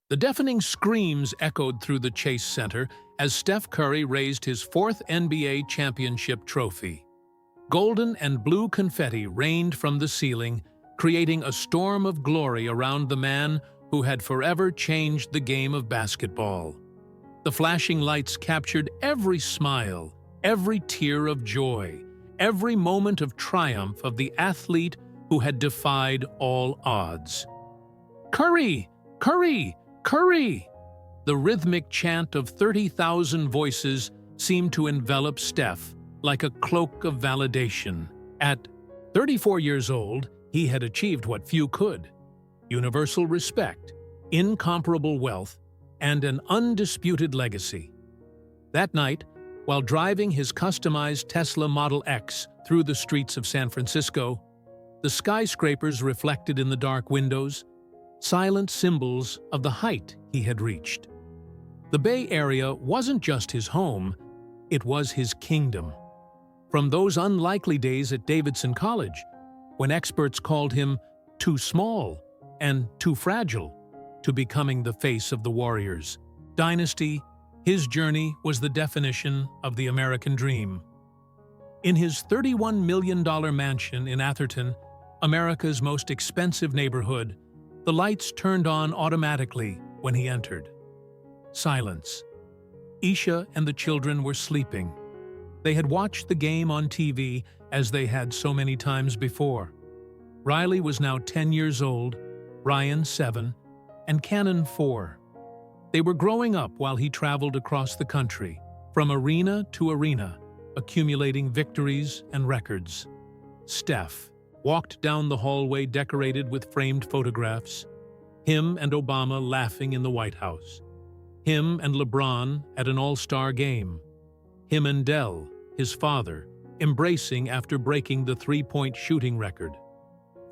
The deafening screams echoed through the Chase Center as Steph Curry raised his fourth NBA championship trophy. Golden and blue confetti rained from the ceiling, creating a storm of glory around the man who had forever changed the game of basketball. The flashing lights captured every smile, every tear of joy, every moment of triumph of the athlete who had defied all odds. "Curry! Curry! Curry!" The rhythmic chant of 30,000 voices seemed to envelop Steph like a cloak of validation. At 34 years old, he had achieved what few could: universal respect, incomparable wealth, and an undisputed legacy. That night, while driving his customized Tesla Model X through the streets of San Francisco, the skyscrapers reflected in the dark windows, silent symbols of the height he had reached. The Bay Area wasn't just his home, it was his kingdom. From those unlikely days at Davidson College, when experts called him too small and too fragile, to becoming the face of the Warriors dynasty, his journey was the definition of the American dream. In his $31 million mansion in Atherton, America's most expensive neighborhood, the lights turned on automatically when he entered. Silence. Isha and the children were sleeping. They had watched the game on TV as they had so many times before. Riley was now 10 years old, Ryan 7, and Cannon 4. They were growing up while he traveled across the country, from arena to arena, accumulating victories and records. Steph walked down the hallway decorated with framed photographs, him and Obama laughing in the White House, him and LeBron at an all-star game, him and Dell, his father, embracing after breaking the three-point shooting record.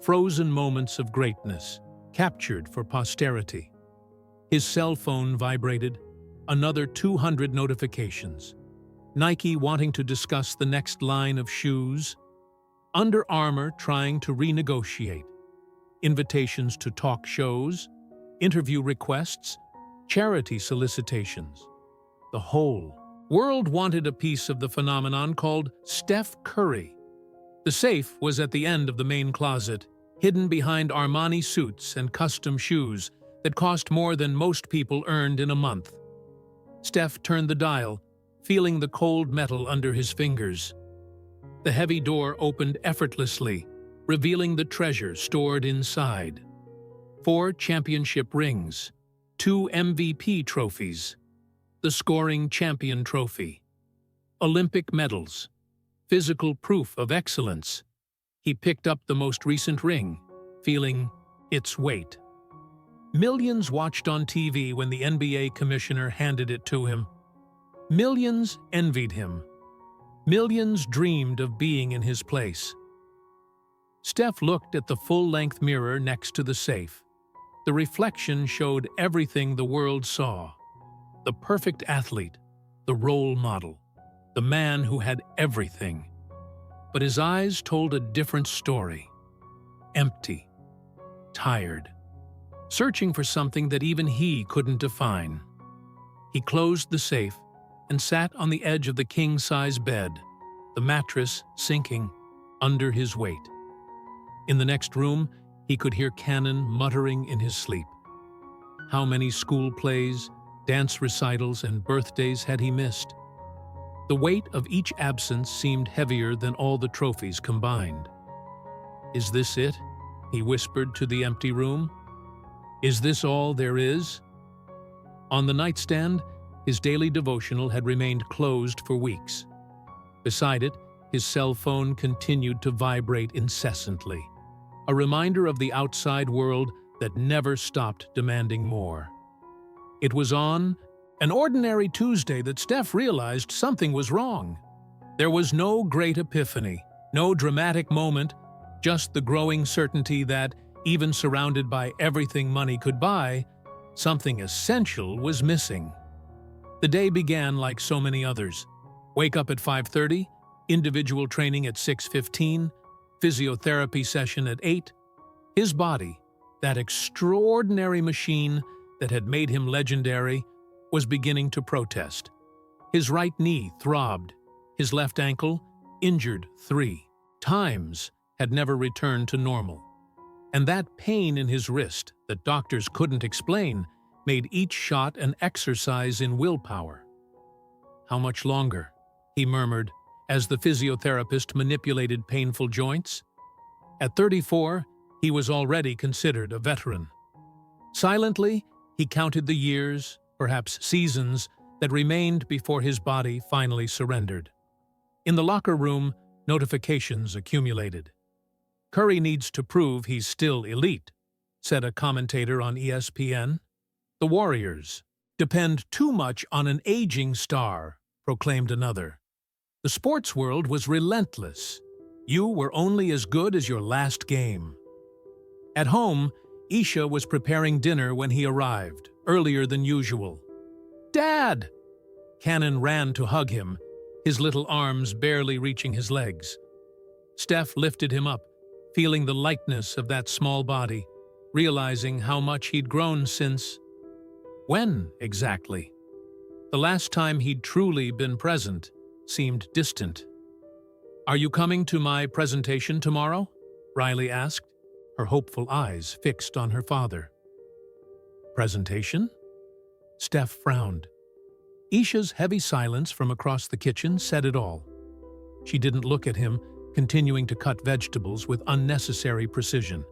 Frozen moments of greatness, captured for posterity. His cell phone vibrated, another 200 notifications. Nike wanting to discuss the next line of shoes, Under Armour trying to renegotiate, invitations to talk shows, interview requests, charity solicitations. The whole world wanted a piece of the phenomenon called Steph Curry. The safe was at the end of the main closet, hidden behind Armani suits and custom shoes that cost more than most people earned in a month. Steph turned the dial, feeling the cold metal under his fingers. The heavy door opened effortlessly, revealing the treasure stored inside. 4 championship rings, 2 MVP trophies, the scoring champion trophy, Olympic medals, physical proof of excellence. He picked up the most recent ring, feeling its weight. Millions watched on TV when the NBA commissioner handed it to him. Millions envied him. Millions dreamed of being in his place. Steph looked at the full-length mirror next to the safe. The reflection showed everything the world saw. The perfect athlete, the role model, the man who had everything. But his eyes told a different story. Empty. Tired. Searching for something that even he couldn't define. He closed the safe and sat on the edge of the king-size bed, the mattress sinking under his weight. In the next room, he could hear Cannon muttering in his sleep. How many school plays, dance recitals, and birthdays had he missed? The weight of each absence seemed heavier than all the trophies combined. "Is this it?" he whispered to the empty room. "Is this all there is?" On the nightstand, his daily devotional had remained closed for weeks. Beside it, his cell phone continued to vibrate incessantly, a reminder of the outside world that never stopped demanding more. It was on an ordinary Tuesday that Steph realized something was wrong. There was no great epiphany, no dramatic moment, just the growing certainty that, even surrounded by everything money could buy, something essential was missing. The day began like so many others. Wake up at 5:30, individual training at 6:15, physiotherapy session at 8. His body, that extraordinary machine that had made him legendary was beginning to protest. His right knee throbbed, his left ankle, injured 3 times, had never returned to normal. And that pain in his wrist that doctors couldn't explain made each shot an exercise in willpower. "How much longer?" he murmured as the physiotherapist manipulated painful joints. At 34, he was already considered a veteran. Silently, he counted the years, perhaps seasons, that remained before his body finally surrendered. In the locker room, notifications accumulated. "Curry needs to prove he's still elite," said a commentator on ESPN. "The Warriors depend too much on an aging star," proclaimed another. The sports world was relentless. You were only as good as your last game. At home, Isha was preparing dinner when he arrived, earlier than usual. "Dad!" Cannon ran to hug him, his little arms barely reaching his legs. Steph lifted him up, feeling the lightness of that small body, realizing how much he'd grown since... When, exactly? The last time he'd truly been present seemed distant. "Are you coming to my presentation tomorrow?" Riley asked, her hopeful eyes fixed on her father. "Presentation?" Steph frowned. Isha's heavy silence from across the kitchen said it all. She didn't look at him, continuing to cut vegetables with unnecessary precision.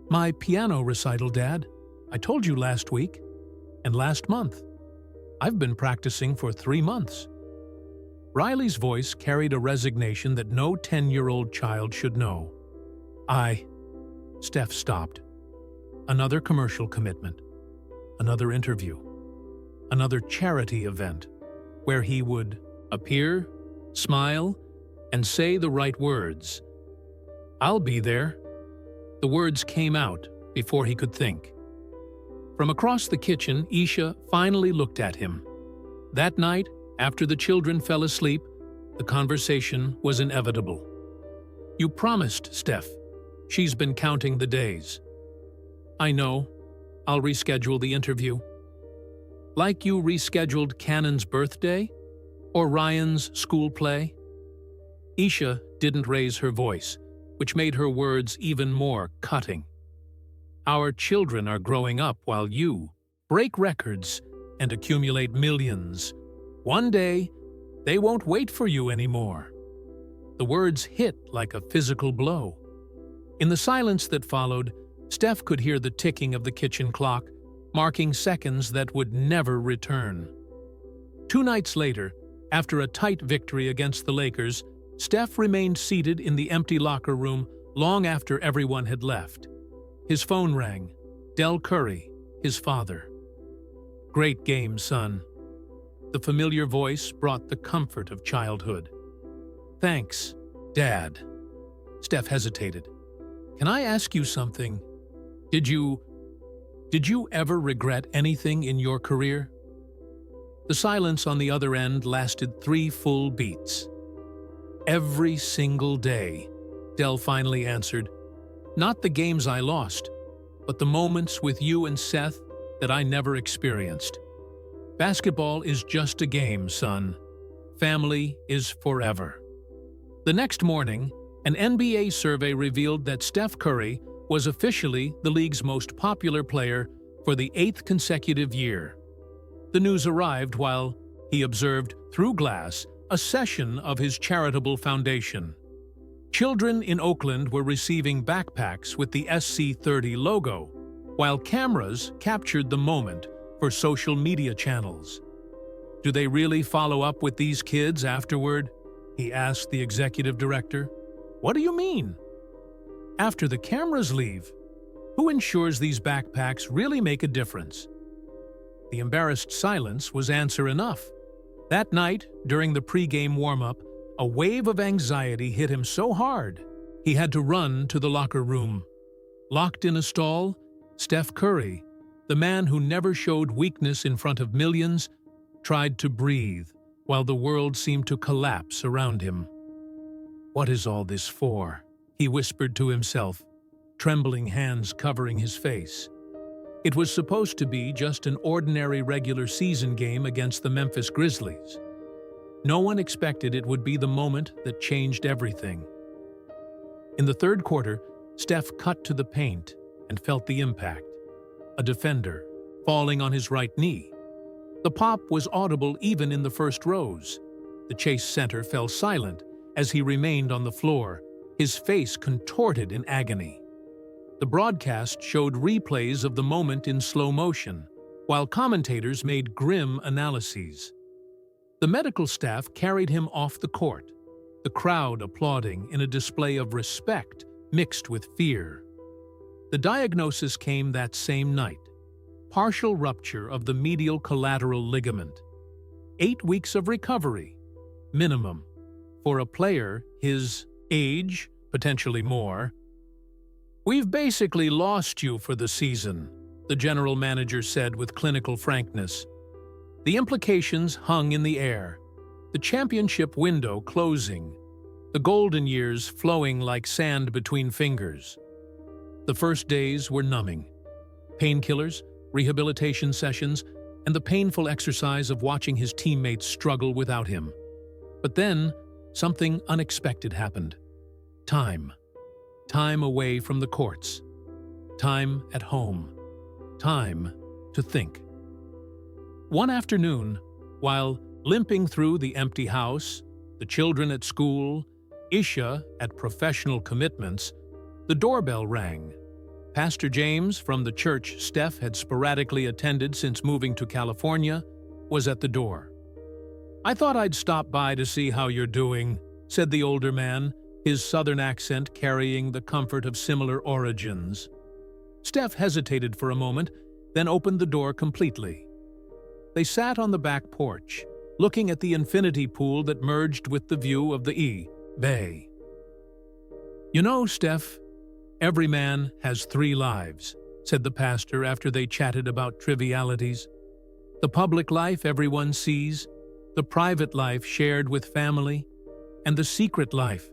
"My piano recital, Dad. I told you last week. And last month. I've been practicing for 3 months." Riley's voice carried a resignation that no 10-year-old child should know. Steph stopped. Another commercial commitment. Another interview. Another charity event, where he would appear, smile, and say the right words. "I'll be there." The words came out before he could think. From across the kitchen, Isha finally looked at him. That night, after the children fell asleep, the conversation was inevitable. "You promised, Steph. She's been counting the days." "I know. I'll reschedule the interview." "Like you rescheduled Cannon's birthday? Or Ryan's school play?" Isha didn't raise her voice, which made her words even more cutting. "Our children are growing up while you break records and accumulate millions. One day, they won't wait for you anymore." The words hit like a physical blow. In the silence that followed, Steph could hear the ticking of the kitchen clock, marking seconds that would never return. 2 nights later, after a tight victory against the Lakers, Steph remained seated in the empty locker room long after everyone had left. His phone rang. Del Curry, his father. "Great game, son." The familiar voice brought the comfort of childhood. "Thanks, Dad." Steph hesitated. "Can I ask you something? Did you ever regret anything in your career?" The silence on the other end lasted 3 full beats. "Every single day," Del finally answered. "Not the games I lost, but the moments with you and Seth that I never experienced. Basketball is just a game, son. Family is forever." The next morning, an NBA survey revealed that Steph Curry was officially the league's most popular player for the 8th consecutive year. The news arrived while he observed, through glass, a session of his charitable foundation. Children in Oakland were receiving backpacks with the SC30 logo, while cameras captured the moment for social media channels. "Do they really follow up with these kids afterward?" he asked the executive director. "What do you mean?" "After the cameras leave, who ensures these backpacks really make a difference?" The embarrassed silence was answer enough. That night, during the pre-game warm-up, a wave of anxiety hit him so hard, he had to run to the locker room. Locked in a stall, Steph Curry, the man who never showed weakness in front of millions, tried to breathe while the world seemed to collapse around him. "What is all this for?" he whispered to himself, trembling hands covering his face. It was supposed to be just an ordinary regular season game against the Memphis Grizzlies. No one expected it would be the moment that changed everything. In the third quarter, Steph cut to the paint and felt the impact. A defender, falling on his right knee. The pop was audible even in the first rows. The Chase center fell silent as he remained on the floor, his face contorted in agony. The broadcast showed replays of the moment in slow motion, while commentators made grim analyses. The medical staff carried him off the court, the crowd applauding in a display of respect mixed with fear. The diagnosis came that same night: partial rupture of the medial collateral ligament. 8 weeks of recovery, minimum. For a player his age, potentially more. "We've basically lost you for the season," the general manager said with clinical frankness. The implications hung in the air, the championship window closing, the golden years flowing like sand between fingers. The first days were numbing. Painkillers, rehabilitation sessions, and the painful exercise of watching his teammates struggle without him. But then, something unexpected happened. Time. Time away from the courts. Time at home. Time to think. One afternoon, while limping through the empty house, the children at school, Isha at professional commitments, the doorbell rang. Pastor James, from the church Steph had sporadically attended since moving to California, was at the door. "I thought I'd stop by to see how you're doing," said the older man, his southern accent carrying the comfort of similar origins. Steph hesitated for a moment, then opened the door completely. They sat on the back porch, looking at the infinity pool that merged with the view of the Bay. "You know, Steph, every man has 3 lives," said the pastor after they chatted about trivialities. "The public life everyone sees, the private life shared with family, and the secret life,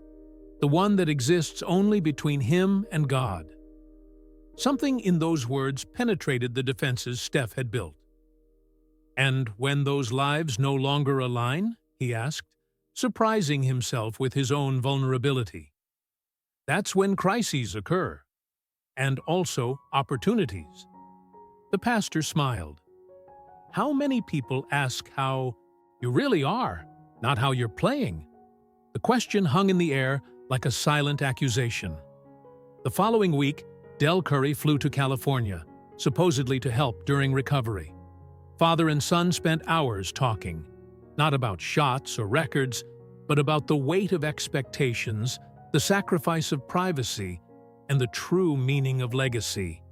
the one that exists only between him and God." Something in those words penetrated the defenses Steph had built. "And when those lives no longer align?" he asked, surprising himself with his own vulnerability. "That's when crises occur, and also opportunities." The pastor smiled. "How many people ask how you really are, not how you're playing?" The question hung in the air like a silent accusation. The following week, Del Curry flew to California, supposedly to help during recovery. Father and son spent hours talking, not about shots or records, but about the weight of expectations, the sacrifice of privacy, and the true meaning of legacy.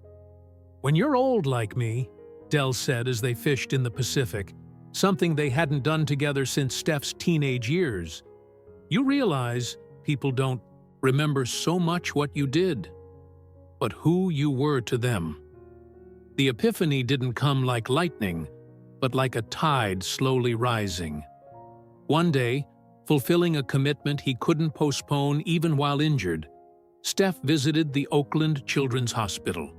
"When you're old like me," Del said as they fished in the Pacific, something they hadn't done together since Steph's teenage years, "you realize people don't remember so much what you did, but who you were to them." The epiphany didn't come like lightning, but like a tide slowly rising. One day, fulfilling a commitment he couldn't postpone even while injured, Steph visited the Oakland Children's Hospital.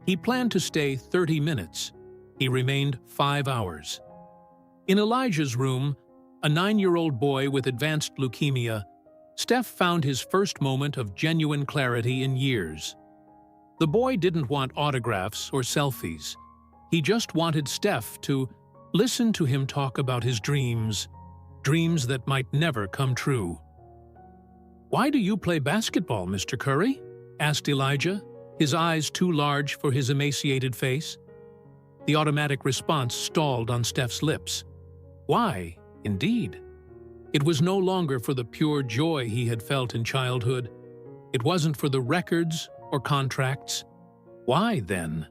He planned to stay 30 minutes. He remained 5 hours. In Elijah's room, a 9-year-old boy with advanced leukemia, Steph found his first moment of genuine clarity in years. The boy didn't want autographs or selfies. He just wanted Steph to listen to him talk about his dreams, dreams that might never come true. "Why do you play basketball, Mr. Curry?" asked Elijah, his eyes too large for his emaciated face. The automatic response stalled on Steph's lips. Why, indeed? It was no longer for the pure joy he had felt in childhood. It wasn't for the records or contracts. Why, then?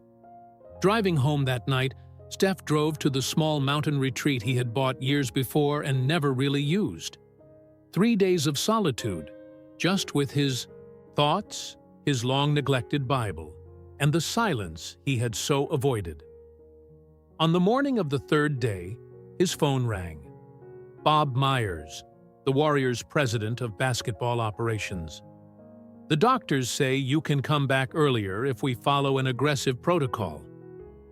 Driving home that night, Steph drove to the small mountain retreat he had bought years before and never really used. 3 days of solitude, just with his thoughts, his long-neglected Bible, and the silence he had so avoided. On the morning of the 3rd day, his phone rang. Bob Myers, the Warriors' president of basketball operations. "The doctors say you can come back earlier if we follow an aggressive protocol.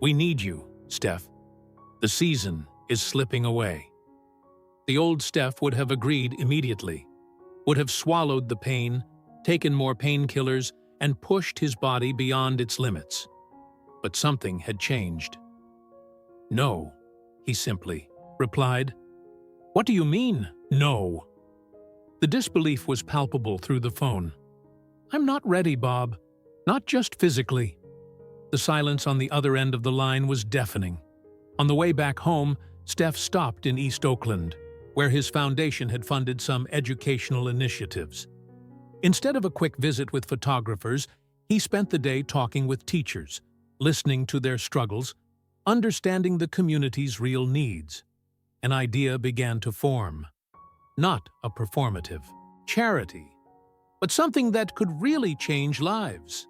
"We need you, Steph. The season is slipping away." The old Steph would have agreed immediately, would have swallowed the pain, taken more painkillers, and pushed his body beyond its limits. But something had changed. "No," he simply replied. "What do you mean, no?" The disbelief was palpable through the phone. "I'm not ready, Bob. Not just physically." The silence on the other end of the line was deafening. On the way back home, Steph stopped in East Oakland, where his foundation had funded some educational initiatives. Instead of a quick visit with photographers, he spent the day talking with teachers, listening to their struggles, understanding the community's real needs. An idea began to form. Not a performative charity, but something that could really change lives.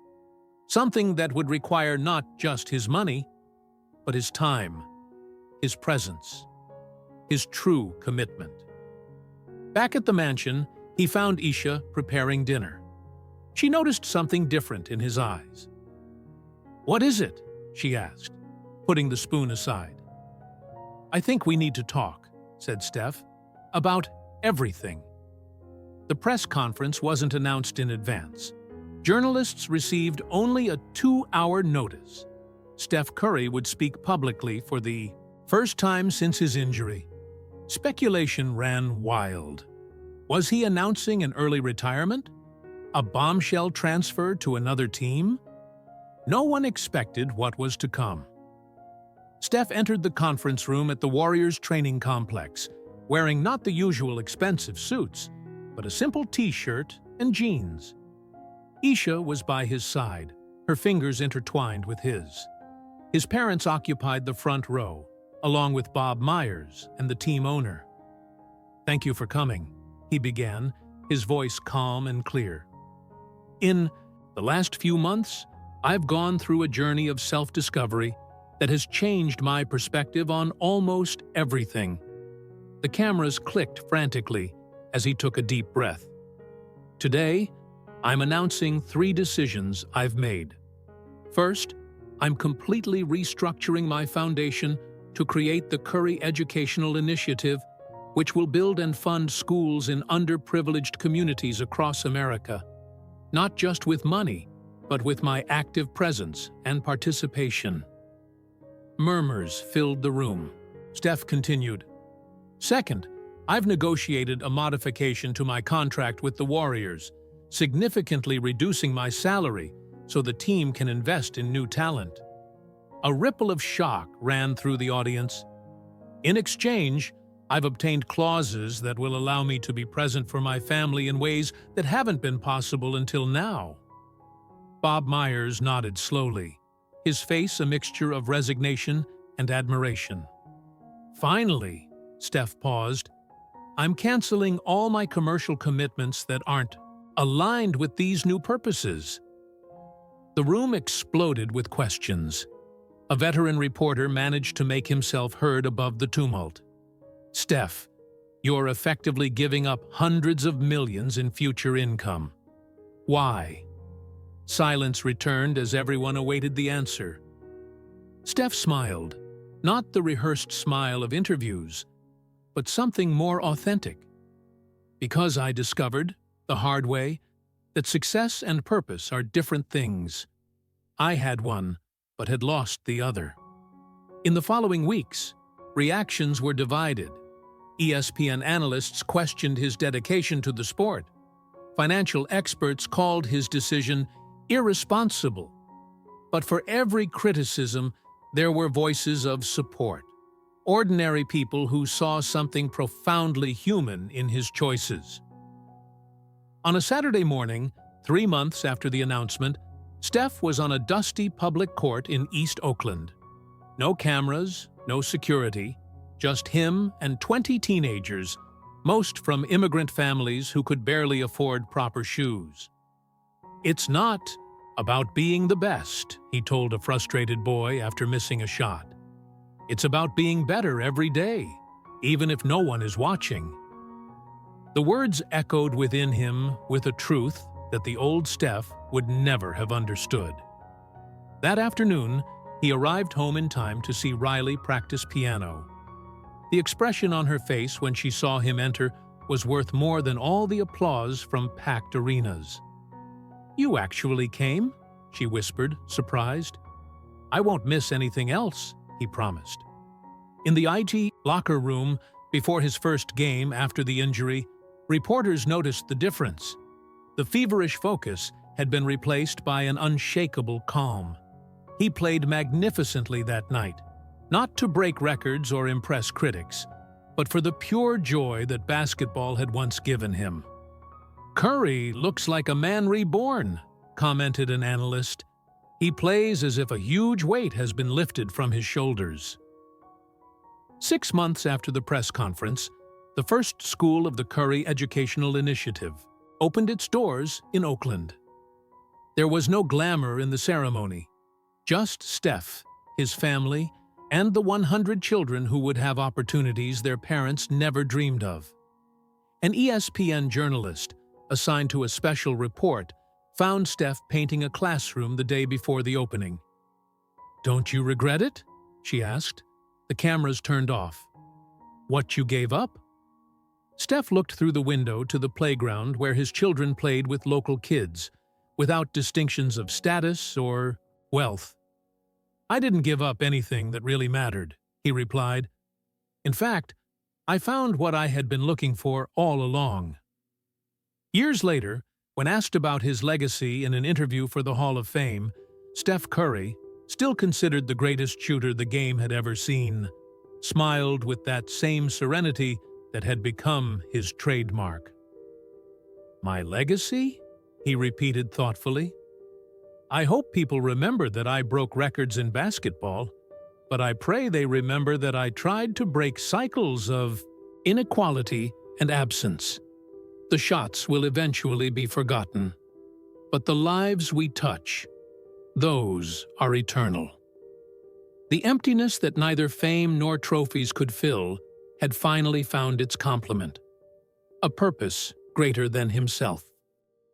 Something that would require not just his money, but his time, his presence, his true commitment. Back at the mansion, he found Isha preparing dinner. She noticed something different in his eyes. "What is it?" she asked, putting the spoon aside. "I think we need to talk," said Steph, "about everything." The press conference wasn't announced in advance. Journalists received only a 2-hour notice. Steph Curry would speak publicly for the first time since his injury. Speculation ran wild. Was he announcing an early retirement? A bombshell transfer to another team? No one expected what was to come. Steph entered the conference room at the Warriors training complex, wearing not the usual expensive suits, but a simple t-shirt and jeans. Isha was by his side, her fingers intertwined with his. His parents occupied the front row, along with Bob Myers and the team owner. "Thank you for coming," he began, his voice calm and clear. "In the last few months, I've gone through a journey of self-discovery that has changed my perspective on almost everything." The cameras clicked frantically as he took a deep breath. "Today, I'm announcing 3 decisions I've made. First, I'm completely restructuring my foundation to create the Curry Educational Initiative, which will build and fund schools in underprivileged communities across America, not just with money, but with my active presence and participation." Murmurs filled the room. Steph continued, "Second, I've negotiated a modification to my contract with the Warriors, significantly reducing my salary so the team can invest in new talent." A ripple of shock ran through the audience. "In exchange, I've obtained clauses that will allow me to be present for my family in ways that haven't been possible until now." Bob Myers nodded slowly, his face a mixture of resignation and admiration. "Finally," Steph paused, "I'm canceling all my commercial commitments that aren't aligned with these new purposes." The room exploded with questions. A veteran reporter managed to make himself heard above the tumult. "Steph, you're effectively giving up hundreds of millions in future income. Why?" Silence returned as everyone awaited the answer. Steph smiled, not the rehearsed smile of interviews, but something more authentic. "Because I discovered, the hard way, that success and purpose are different things. I had one, but had lost the other." In the following weeks, reactions were divided. ESPN analysts questioned his dedication to the sport. Financial experts called his decision irresponsible. But for every criticism, there were voices of support. Ordinary people who saw something profoundly human in his choices. On a Saturday morning, 3 months after the announcement, Steph was on a dusty public court in East Oakland. No cameras, no security, just him and 20 teenagers, most from immigrant families who could barely afford proper shoes. "It's not about being the best," he told a frustrated boy after missing a shot. "It's about being better every day, even if no one is watching." The words echoed within him with a truth that the old Steph would never have understood. That afternoon, He arrived home in time to see Riley practice piano. The expression on her face when she saw him enter was worth more than all the applause from packed arenas. "You actually came?" she whispered, surprised. "I won't miss anything else," he promised. In the IT locker room, before his first game after the injury, reporters noticed the difference. The feverish focus had been replaced by an unshakable calm. He played magnificently that night, not to break records or impress critics, but for the pure joy that basketball had once given him. "Curry looks like a man reborn," commented an analyst. "He plays as if a huge weight has been lifted from his shoulders." 6 months after the press conference, the first school of the Curry Educational Initiative opened its doors in Oakland. There was no glamour in the ceremony, just Steph, his family, and the 100 children who would have opportunities their parents never dreamed of. An ESPN journalist, assigned to a special report, found Steph painting a classroom the day before the opening. "Don't you regret it?" she asked. The cameras turned off. "What you gave up?" Steph looked through the window to the playground where his children played with local kids, without distinctions of status or wealth. "I didn't give up anything that really mattered," he replied. "In fact, I found what I had been looking for all along." Years later, when asked about his legacy in an interview for the Hall of Fame, Steph Curry, still considered the greatest shooter the game had ever seen, smiled with that same serenity that had become his trademark. "My legacy?" he repeated thoughtfully. "I hope people remember that I broke records in basketball, but I pray they remember that I tried to break cycles of inequality and absence. The shots will eventually be forgotten, but the lives we touch, those are eternal." The emptiness that neither fame nor trophies could fill had finally found its complement, a purpose greater than himself.